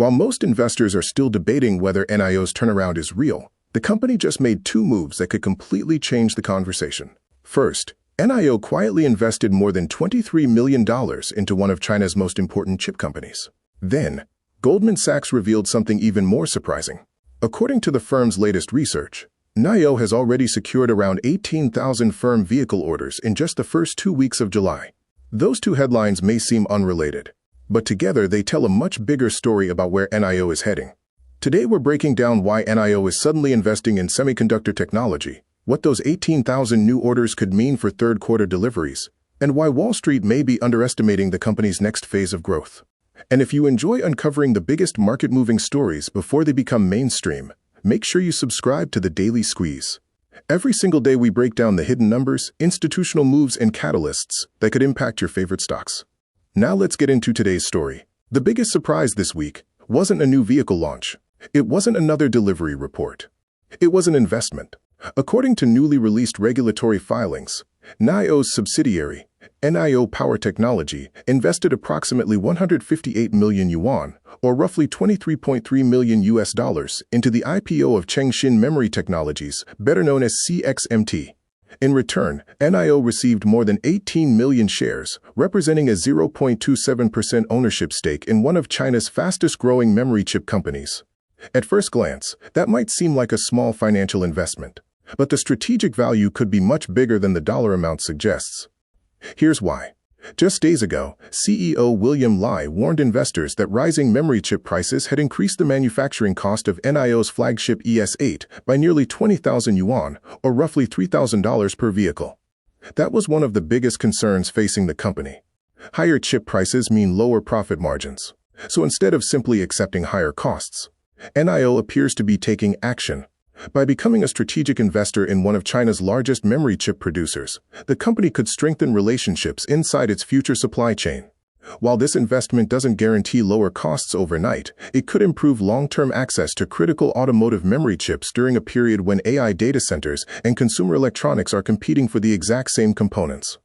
While most investors are still debating whether NIO's turnaround is real, the company just made two moves that could completely change the conversation. First, NIO quietly invested more than $23 million into one of China's most important chip companies. Then, Goldman Sachs revealed something even more surprising. According to the firm's latest research, NIO has already secured around 18,000 firm vehicle orders in just the first 2 weeks of July. Those two headlines may seem unrelated, but together they tell a much bigger story about where NIO is heading. Today we're breaking down why NIO is suddenly investing in semiconductor technology, what those 18,000 new orders could mean for third-quarter deliveries, and why Wall Street may be underestimating the company's next phase of growth. And if you enjoy uncovering the biggest market-moving stories before they become mainstream, make sure you subscribe to the Daily Squeeze. Every single day we break down the hidden numbers, institutional moves, and catalysts that could impact your favorite stocks. Now let's get into today's story. The biggest surprise this week wasn't a new vehicle launch. It wasn't another delivery report. It was an investment. According to newly released regulatory filings, NIO's subsidiary, NIO Power Technology, invested approximately 158 million yuan, or roughly $23.3 million into the IPO of Chengshin Memory Technologies, better known as CXMT. In return, NIO received more than 18 million shares, representing a 0.27% ownership stake in one of China's fastest-growing memory chip companies. At first glance, that might seem like a small financial investment, but the strategic value could be much bigger than the dollar amount suggests. Here's why. Just days ago, CEO William Lai warned investors that rising memory chip prices had increased the manufacturing cost of NIO's flagship ES8 by nearly 20,000 yuan, or roughly $3,000 per vehicle. That was one of the biggest concerns facing the company. Higher chip prices mean lower profit margins. So instead of simply accepting higher costs, NIO appears to be taking action. By becoming a strategic investor in one of China's largest memory chip producers, the company could strengthen relationships inside its future supply chain. While this investment doesn't guarantee lower costs overnight, it could improve long-term access to critical automotive memory chips during a period when AI data centers and consumer electronics are competing for the exact same components.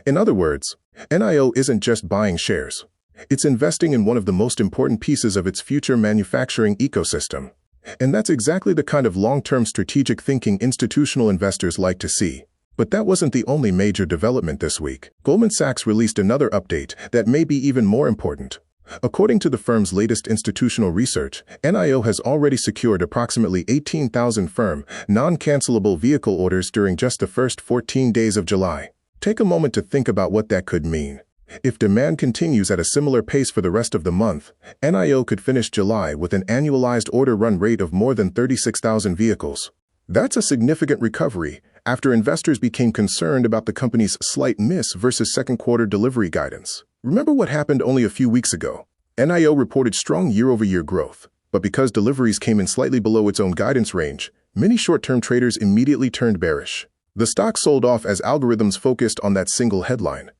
In other words, NIO isn't just buying shares. It's investing in one of the most important pieces of its future manufacturing ecosystem. And that's exactly the kind of long-term strategic thinking institutional investors like to see. But that wasn't the only major development this week. Goldman Sachs released another update that may be even more important. According to the firm's latest institutional research, NIO has already secured approximately 18,000 firm, non-cancellable vehicle orders during just the first 14 days of July. Take a moment to think about what that could mean. If demand continues at a similar pace for the rest of the month, NIO could finish July with an annualized order run rate of more than 36,000 vehicles. That's a significant recovery after investors became concerned about the company's slight miss versus second-quarter delivery guidance. Remember what happened only a few weeks ago? NIO reported strong year-over-year growth, but because deliveries came in slightly below its own guidance range, many short-term traders immediately turned bearish. The stock sold off as algorithms focused on that single headline.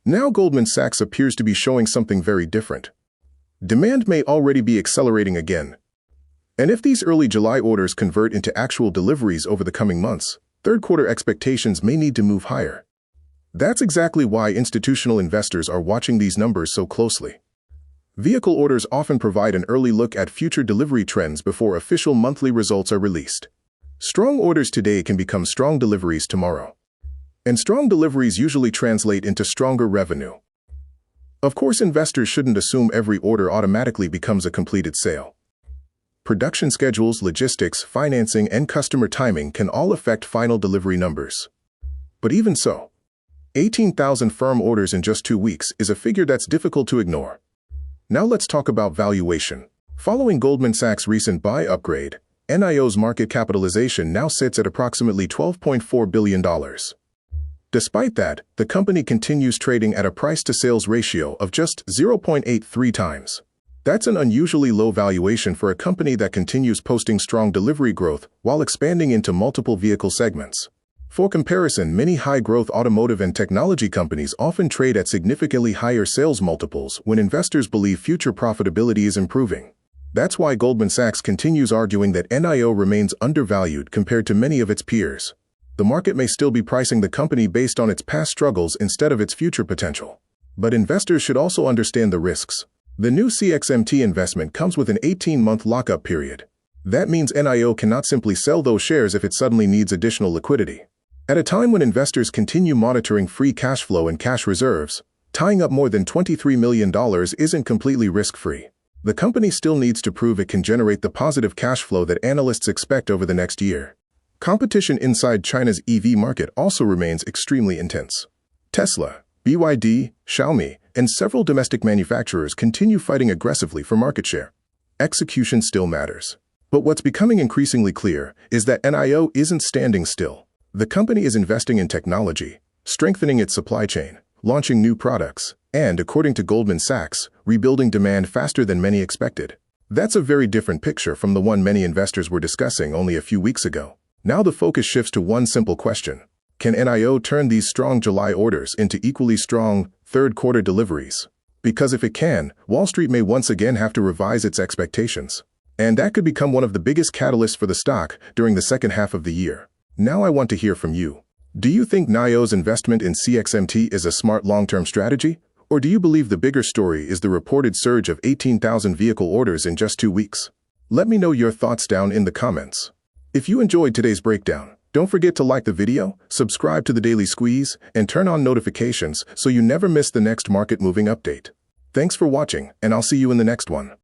Now Goldman Sachs appears to be showing something very different. Demand may already be accelerating again. And if these early July orders convert into actual deliveries over the coming months, third-quarter expectations may need to move higher. That's exactly why institutional investors are watching these numbers so closely. Vehicle orders often provide an early look at future delivery trends before official monthly results are released. Strong orders today can become strong deliveries tomorrow. And strong deliveries usually translate into stronger revenue. Of course, investors shouldn't assume every order automatically becomes a completed sale. Production schedules, logistics, financing, and customer timing can all affect final delivery numbers. But even so, 18,000 firm orders in just 2 weeks is a figure that's difficult to ignore. Now let's talk about valuation. Following Goldman Sachs' recent buy upgrade, NIO's market capitalization now sits at approximately $12.4 billion. Despite that, the company continues trading at a price-to-sales ratio of just 0.83 times. That's an unusually low valuation for a company that continues posting strong delivery growth while expanding into multiple vehicle segments. For comparison, many high-growth automotive and technology companies often trade at significantly higher sales multiples when investors believe future profitability is improving. That's why Goldman Sachs continues arguing that NIO remains undervalued compared to many of its peers. The market may still be pricing the company based on its past struggles instead of its future potential. But investors should also understand the risks. The new CXMT investment comes with an 18-month lockup period. That means NIO cannot simply sell those shares if it suddenly needs additional liquidity. At a time when investors continue monitoring free cash flow and cash reserves, tying up more than $23 million isn't completely risk-free. The company still needs to prove it can generate the positive cash flow that analysts expect over the next year. Competition inside China's EV market also remains extremely intense. Tesla, BYD, Xiaomi, and several domestic manufacturers continue fighting aggressively for market share. Execution still matters. But what's becoming increasingly clear is that NIO isn't standing still. The company is investing in technology, strengthening its supply chain, launching new products, and, according to Goldman Sachs, rebuilding demand faster than many expected. That's a very different picture from the one many investors were discussing only a few weeks ago. Now the focus shifts to one simple question. Can NIO turn these strong July orders into equally strong third-quarter deliveries? Because if it can, Wall Street may once again have to revise its expectations. And that could become one of the biggest catalysts for the stock during the second half of the year. Now I want to hear from you. Do you think NIO's investment in CXMT is a smart long-term strategy? Or do you believe the bigger story is the reported surge of 18,000 vehicle orders in just 2 weeks? Let me know your thoughts down in the comments. If you enjoyed today's breakdown, don't forget to like the video, subscribe to the Daily Squeeze, and turn on notifications so you never miss the next market-moving update. Thanks for watching, and I'll see you in the next one.